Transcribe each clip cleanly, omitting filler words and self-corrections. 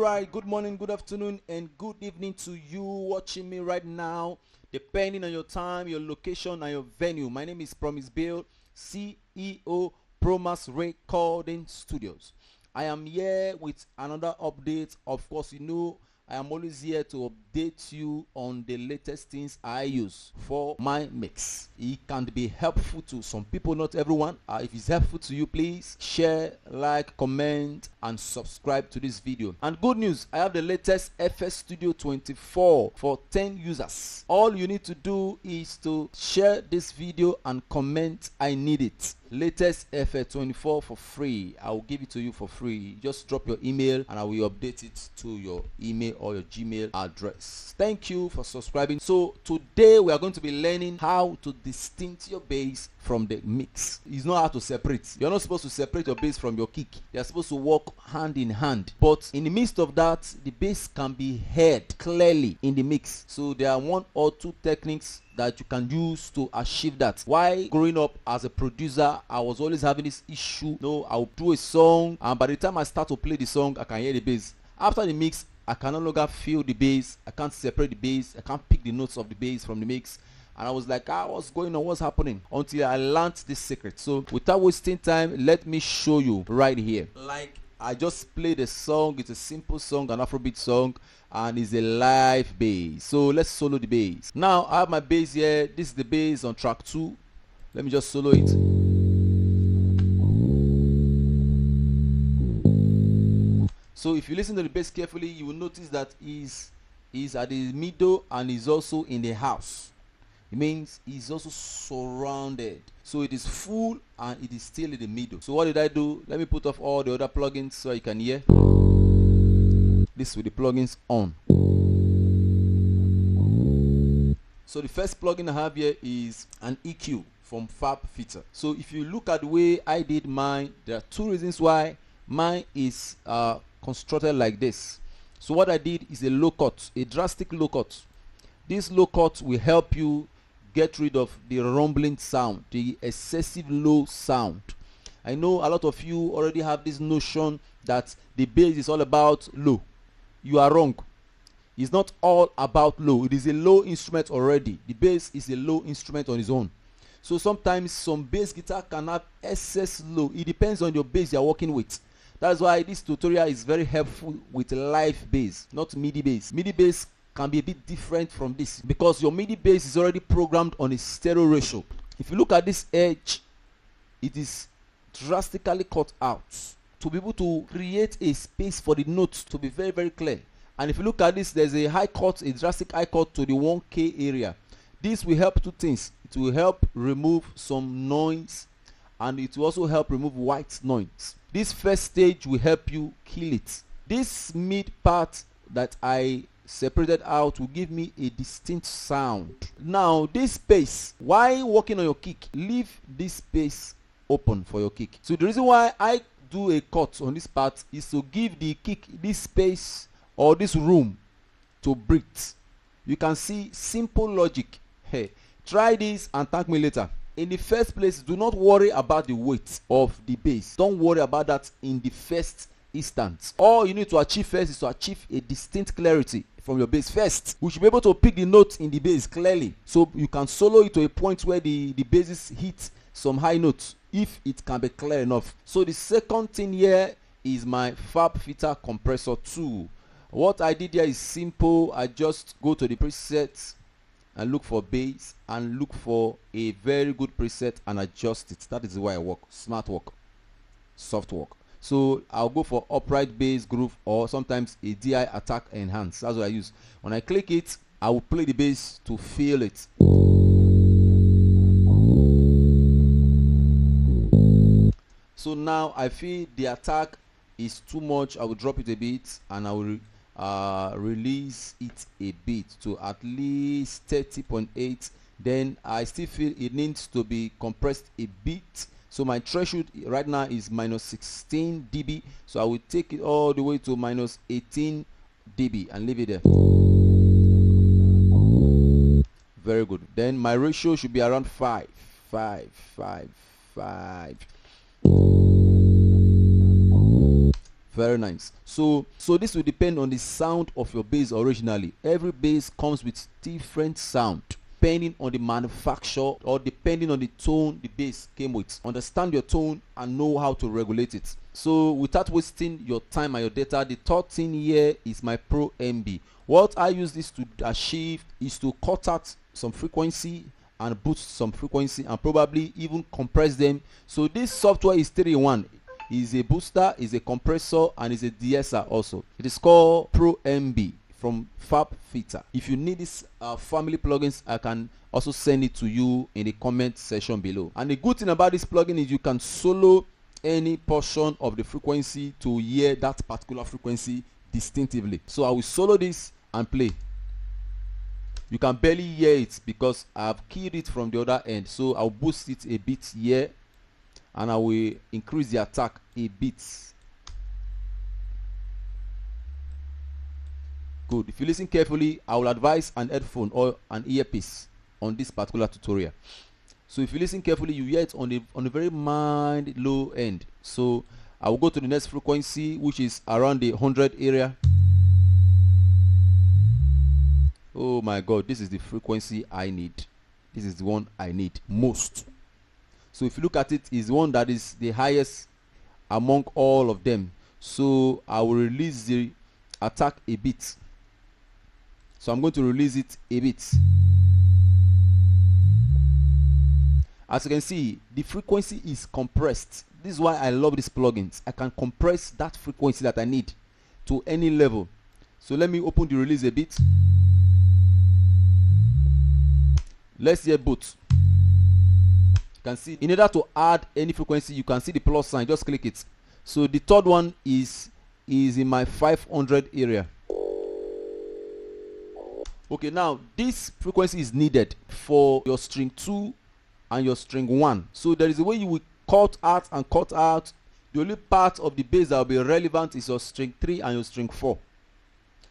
right, good morning, good afternoon, and good evening to you watching me right now, depending on your time, your location, and your venue. My name is Promise Bill, CEO, Promas Recording Studios. I am here with another update. Of course, you know I am always here to update you on the latest things I use for my mix. It can be helpful to some people, not everyone. If it's helpful to you, please share, like, comment, and subscribe to this video. And good news, I have the latest FS Studio 24 for 10 users. All you need to do is to share this video and comment I need it. Latest FS24 for free. I will give it to you for free. Just drop your email and I will update it to your email or your Gmail address. Thank you for subscribing. So today we are going to be learning how to distinct your bass from the mix. It's not how to separate. You're not supposed to separate your bass from your kick. They're supposed to work hand in hand. But in the midst of that, the bass can be heard clearly in the mix. So there are one or two techniques that you can use to achieve that. While growing up as a producer, I was always having this issue. I'll do a song, and by the time I start to play the song, I can hear the bass. After the mix, I can no longer feel the bass. I can't separate the bass. I can't pick the notes of the bass from the mix. And I was like, what's going on? What's happening? Until I learned this secret. So without wasting time, let me show you right here. Like I just played a song. It's a simple song, an Afrobeat song, and it's a live bass. So let's solo the bass. Now I have my bass here. This is the bass on track 2. Let me just solo it. So if you listen to the bass carefully, you will notice that he's at the middle and is also in the house. It means he's also surrounded. So it is full and it is still in the middle. So what did I do? Let me put off all the other plugins so you can hear. This with the plugins on. So the first plugin I have here is an EQ from FabFilter. So if you look at the way I did mine, there are two reasons why mine is constructed like this. So what I did is a low cut, a drastic low cut. This low cut will help you get rid of the rumbling sound, the excessive low sound. I know a lot of you already have this notion that the bass is all about low. You are wrong. It's not all about low. It is a low instrument already. The bass is a low instrument on its own. So sometimes some bass guitar can have excess low. It depends on your bass you're working with. That's why this tutorial is very helpful with live bass, not MIDI bass. MIDI bass can be a bit different from this because your MIDI bass is already programmed on a stereo ratio. If you look at this edge, it is drastically cut out to be able to create a space for the notes to be very, very clear. And if you look at this, there's a high cut, a drastic high cut to the 1K area. This will help two things. It will help remove some noise and it will also help remove white noise. This first stage will help you kill it. This mid part that I separated out will give me a distinct sound. Now this space, while working on your kick, leave this space open for your kick. So the reason why I do a cut on this part is to give the kick this space or this room to breathe. You can see simple logic. Hey, try this and thank me later. In the first place, do not worry about the weight of the bass. Don't worry about that in the first instance. All you need to achieve first is to achieve a distinct clarity from your bass first. We should be able to pick the notes in the bass clearly, so you can solo it to a point where the basses hit some high notes if it can be clear enough. So the second thing here is my FabFilter compressor 2. What I did here is simple. I just go to the presets and look for bass and look for a very good preset and adjust it. That is the way I work. Smart work, soft work. So I'll go for upright bass groove or sometimes a DI attack enhance. That's what I use. When I click it, I will play the bass to feel it. So now I feel the attack is too much. I will drop it a bit and I will release it a bit to at least 30.8. Then I still feel it needs to be compressed a bit. So my threshold right now is minus 16 dB. So I will take it all the way to minus 18 dB and leave it there. Very good. Then my ratio should be around 5. Very nice. So this will depend on the sound of your bass originally. Every bass comes with different sound depending on the manufacturer or depending on the tone the bass came with. Understand your tone and know how to regulate it. So without wasting your time and your data, the third thing here is my Pro MB. What I use this to achieve is to cut out some frequency and boost some frequency and probably even compress them. So this software is 3-in-1. Is a booster, is a compressor, and is a de-esser also. It is called Pro MB from FabFilter. If you need this family plugins, I can also send it to you in the comment section below. And the good thing about this plugin is you can solo any portion of the frequency to hear that particular frequency distinctively. So I will solo this and play. You can barely hear it because I've keyed it from the other end. So I'll boost it a bit here and I will increase the attack a bit. Good. If you listen carefully, I will advise an headphone or an earpiece on this particular tutorial. So if you listen carefully, you hear it on a very mild low end. So I will go to the next frequency, which is around the 100 area. Oh my God, this is the frequency I need. This is the one I need most. So if you look at it, it's one that is the highest among all of them. So I will release the attack a bit. So I'm going to release it a bit. As you can see, the frequency is compressed. This is why I love these plugins. I can compress that frequency that I need to any level. So let me open the release a bit. Let's hear both. You can see in order to add any frequency, you can see the plus sign. Just click it. So the third one is in my 500 area. Okay, now this frequency is needed for your string 2 and your string 1. So there is a way you will cut out and cut out. The only part of the bass that will be relevant is your string 3 and your string 4.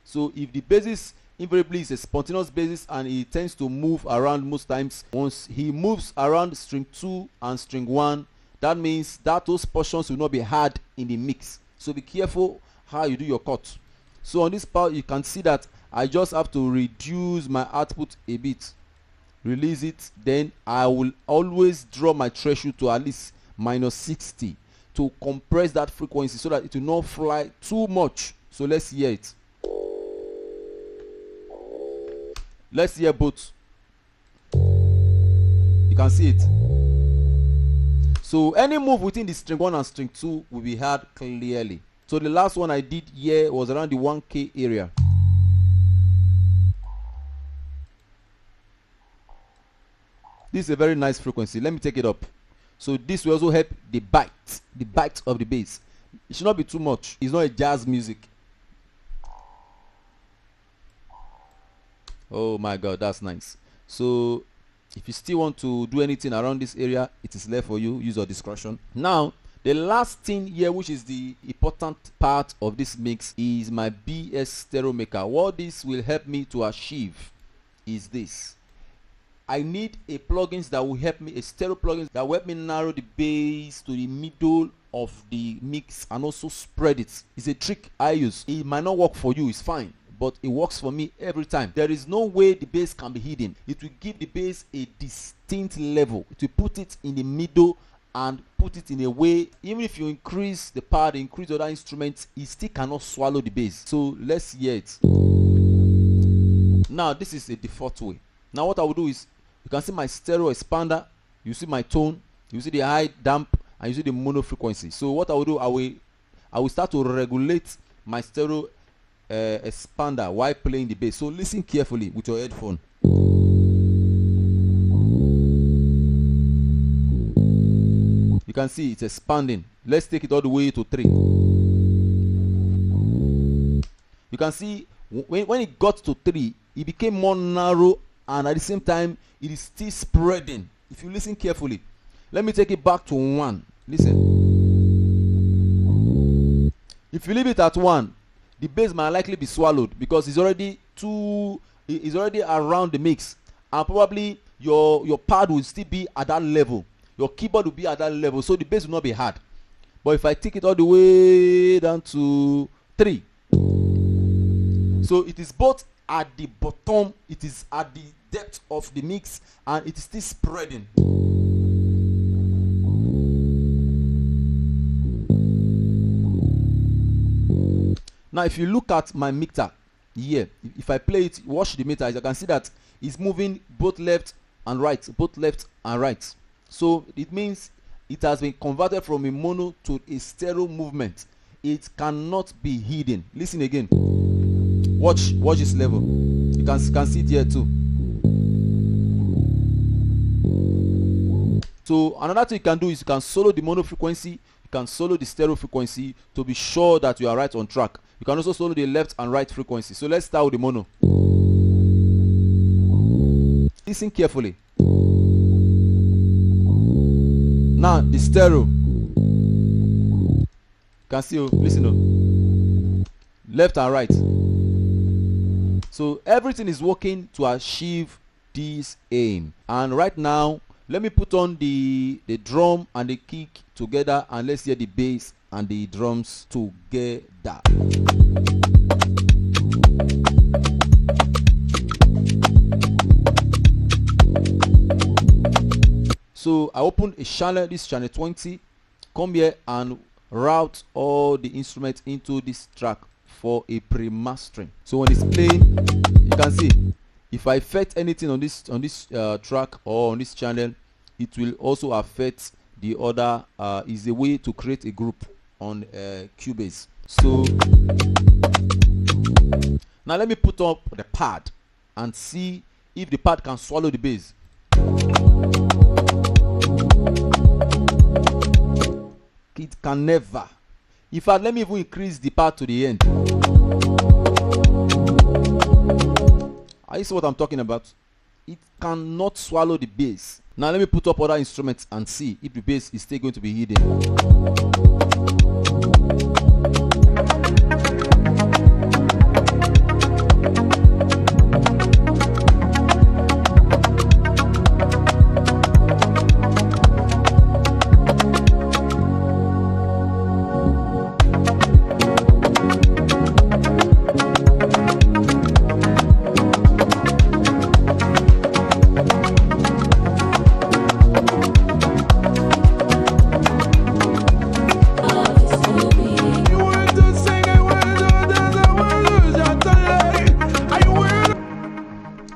So if the basis invariably is a spontaneous basis and he tends to move around most times, once he moves around string 2 and string 1, that means that those portions will not be heard in the mix. So be careful how you do your cut. So on this part, you can see that I just have to reduce my output a bit, release it, then I will always draw my threshold to at least -60 to compress that frequency so that it will not fly too much. So let's hear it. Let's hear both. You can see it. So any move within the string 1 and string 2 will be heard clearly. So the last one I did here was around the 1K area. This is a very nice frequency. Let me take it up. So this will also help the bite of the bass. It should not be too much. It's not a jazz music. Oh my God, that's nice. So if you still want to do anything around this area, it is left for you. Use your discretion. Now, the last thing here, which is the important part of this mix, is my BS stereo maker. What this will help me to achieve is this. I need a plugins that will help me, a stereo plugins that will help me narrow the bass to the middle of the mix and also spread it. It's a trick I use. It might not work for you, it's fine, but it works for me every time. There is no way the bass can be hidden. It will give the bass a distinct level. It will put it in the middle and put it in a way, even if you increase the pad, increase other instruments, it still cannot swallow the bass. So let's hear it. Now this is a default way. Now what I will do is, you can see my stereo expander, you see my tone, you see the high damp, and you see the mono frequency. So what I will do, I will start to regulate my stereo expander while playing the bass. So listen carefully with your headphone. You can see it's expanding. Let's take it all the way to 3. You can see when it got to 3, it became more narrow, and at the same time it is still spreading. If you listen carefully, let me take it back to 1. Listen. If you leave it at 1, the bass might likely be swallowed because it's already around the mix, and probably your pad will still be at that level, your keyboard will be at that level, so the bass will not be hard. but if I take it all the way down to 3, so it is both at the bottom, it is at the depth of the mix, and it is still spreading. Now if you look at my meter here, if I play it, watch the meter, you can see that it's moving both left and right, both left and right. So it means it has been converted from a mono to a stereo movement. It cannot be hidden. Listen again. Watch this level. You can see it here too. So another thing you can do is you can solo the mono frequency, you can solo the stereo frequency to be sure that you are right on track. You can also solo the left and right frequency. So let's start with the mono. Listen carefully. Now the stereo. You can see, listen, left and right. So everything is working to achieve this aim. And right now, let me put on the drum and the kick together, and let's hear the bass and the drums together. So I open a channel, this channel 20, come here and route all the instruments into this track for a pre-mastering. So when it's playing, you can see if I affect anything on this track or on this channel, it will also affect the other. Is a way to create a group on Cubase. So now let me put up the pad and see if the pad can swallow the bass. It can never. In fact, let me even increase the pad to the end. Are you see what I'm talking about? It cannot swallow the bass. Now let me put up other instruments and see if the bass is still going to be hidden.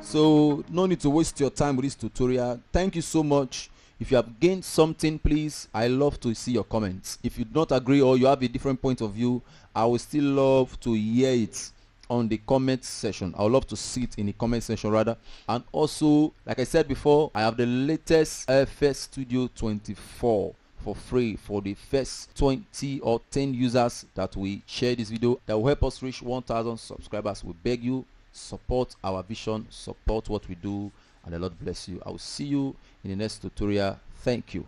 So no need to waste your time with this tutorial. Thank you so much. If you have gained something, please, I love to see your comments. If you do not agree or you have a different point of view, I would still love to hear it on the comment section. I would love to see it in the comment section rather. And also, like I said before, I have the latest FS Studio 24 for free for the first 20 or 10 users that we share this video, that will help us reach 1,000 subscribers. We beg you, support our vision, support what we do, and the Lord bless you. I will see you in the next tutorial. Thank you.